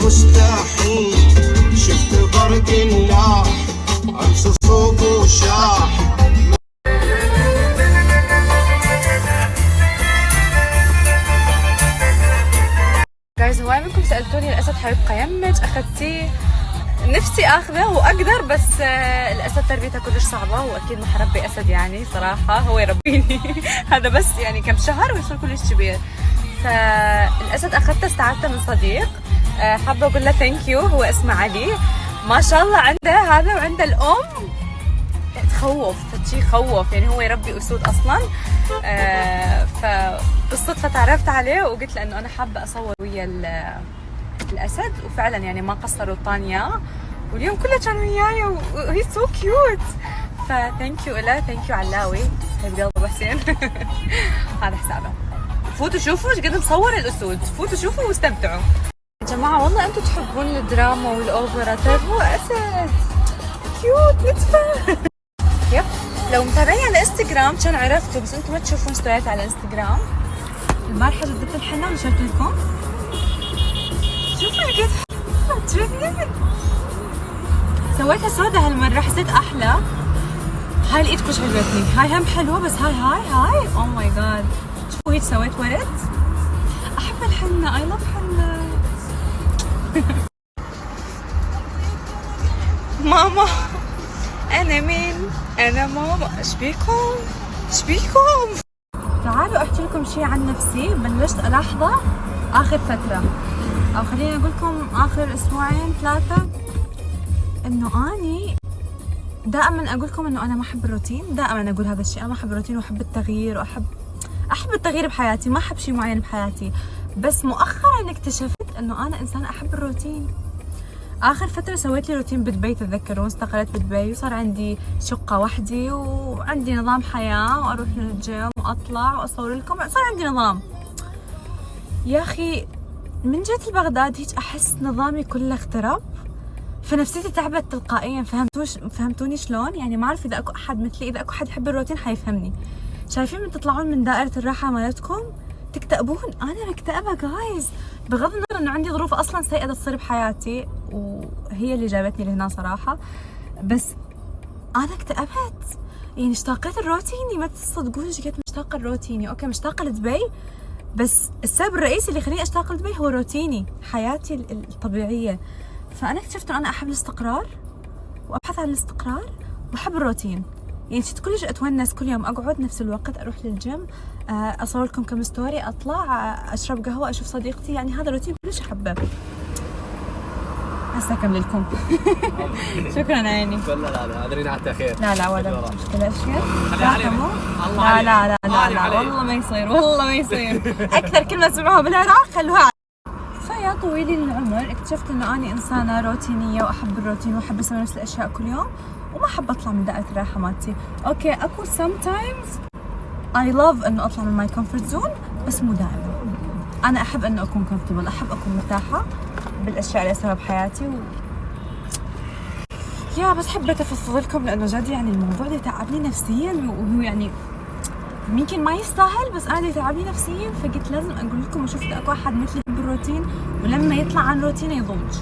مستحيل شفت برق اللاح عكس صوب وشاح. جايز هواي منكم سألتوني الأسد حيبقى يمك أخذتيه؟ نفسي اخذه واقدر، بس الاسد تربيته كلش صعبه، واكيد ما حربي اسد يعني صراحه، هو يربيني هذا بس يعني كم شهر ويصير كلش كبير. فالاسد اخذته استعرته من صديق، حابه اقول له ثانك يو. هو اسمه علي، ما شاء الله عنده هذا، وعنده الام تخوف، فشي يخوف يعني. هو يربي اسود اصلا، فبالصدفه تعرفت عليه وقلت له انه انا حابه اصور ويا الاسد، وفعلا يعني ما قصروا طانيا، واليوم كله كان وياي وهي سو كيوت. فثانك يو له، ثانك يو علاوي حبيب قلبي ابو حسين هذا حسابه. فوتوا شوفوا ايش قد مصور الاسود، فوتوا شوفوا واستمتعوا يا جماعه. والله انتم تحبون الدراما والاوبرا، طيب هو اسد كيوت نتفه يب. لو متابعين على انستغرام كان عرفتوا، بس انتم ما تشوفون ستوريات على انستغرام. البارحه جددت الحنه ونشرت لكم، شوفوا قد عجبني. سويتها سودا هالمرة، حسيت أحلى. هاي الإيد كلش عجبتني، هاي هم حلوة، بس هاي أوه ماي جاد. شوفوا هيك سويت ورد. أحب الحنة، أي لاف حنة. ماما أنا مين؟ أنا ماما. إيش بيكم؟ إيش بيكم؟ تعالوا أحكي لكم شي عن نفسي. بلشت ألاحظه آخر فترة، أو خليني أقول لكم آخر أسبوعين ثلاثة، إنه أني دائما أقول لكم إنه أنا ما أحب الروتين. دائما أقول هذا الشيء، أنا ما أحب الروتين وأحب التغيير، وأحب التغيير بحياتي، ما أحب شيء معين بحياتي. بس مؤخرا اكتشفت إنه أنا إنسان أحب الروتين. آخر فترة سويت لي روتين بدبي، تتذكرون استقلت بدبي وصار عندي شقة وحدي وعندي نظام حياة، وأروح للجيم وأطلع وأصور لكم، صار عندي نظام. يا أخي من جيت لبغداد هيك احس نظامي كله اخترب، فنفسيتي تعبت تلقائيا. فهمتوني شلون؟ يعني ما اعرف اذا اكو احد مثلي، اذا اكو احد يحب الروتين حيفهمني. شايفين من تطلعون من دائرة الراحة مالتكم تكتئبون؟ انا مكتئبة جايز، بغض النظر انه عندي ظروف اصلا سيئة تصير بحياتي وهي اللي جابتني لهنا صراحة، بس انا اكتئبت. يعني اشتاقيت الروتيني، ما تصدقون ايش قد مشتاقة الروتيني. اوكي مشتاقة لدبي، بس السبب الرئيسي اللي يخليني اشتاق لدبي هو روتيني، حياتي الطبيعيه. فانا اكتشفت انه انا احب الاستقرار وابحث عن الاستقرار واحب الروتين. يعني كنت كلش اتونس كل يوم اقعد نفس الوقت، اروح للجيم، اصور لكم كم ستوري، اطلع اشرب قهوه، اشوف صديقتي. يعني هذا روتين كلش احبه. هسه اكمل لكم شكرا عيني. لا ادري حتى خير. لا ولا مشكله. اشياء لا والله ما يصير، والله ما يصير. اكثر كلمه سمعوها بالعراق خلوها. فيا طويلي العمر اكتشفت انه اني انسانه روتينيه، واحب الروتين واحب اسوي نفس الاشياء كل يوم، وما احب اطلع من دائره الراحه مالتي. اوكي اكو sometimes I love انه اطلع من my comfort zone، بس مو دائما. انا احب انه اكون comfortable، احب اكون مرتاحه بالاشياء اللي اسويها بحياتي بس حبيت افضفض لكم لانه جد يعني الموضوع ده تعبني نفسيا، وهو يعني يمكن ما يستاهل، بس انا تعبني نفسيا، فقلت لازم اقول لكم واشوف اذا اكو احد مثلي يحب الروتين ولما يطلع عن روتينه يضوج.